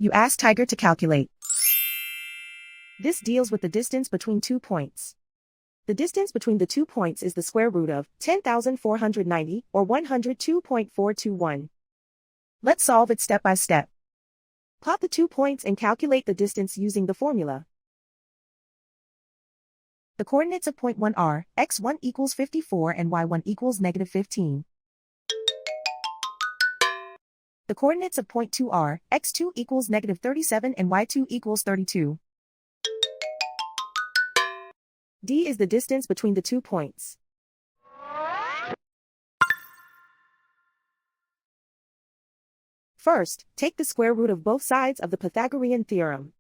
You ask Tiger to calculate. This deals with the distance between 2 points. The distance between the 2 points is the square root of 10,490, or 102.421. Let's solve it step by step. Plot the 2 points and calculate the distance using the formula. The coordinates of point 1 are x1 equals 54 and y1 equals negative 15. The coordinates of point 2 are x2 equals negative 37 and y2 equals 32. D is the distance between the 2 points. First, take the square root of both sides of the Pythagorean theorem.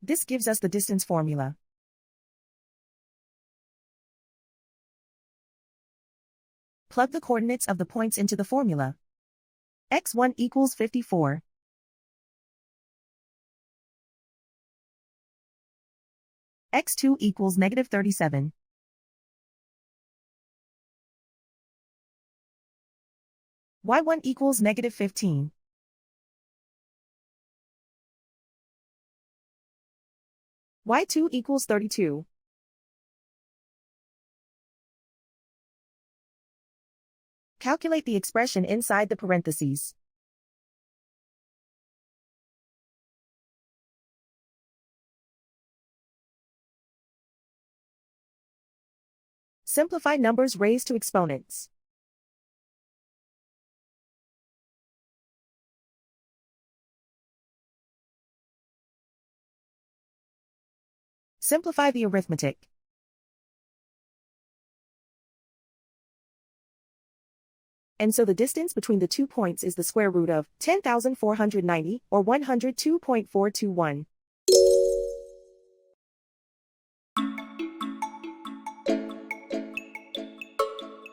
This gives us the distance formula. Plug the coordinates of the points into the formula. x1 equals 54. x2 equals negative 37. y1 equals negative 15. y2 equals 32. Calculate the expression inside the parentheses. Simplify numbers raised to exponents. Simplify the arithmetic. And so the distance between the 2 points is the square root of 10,490, or 102.421.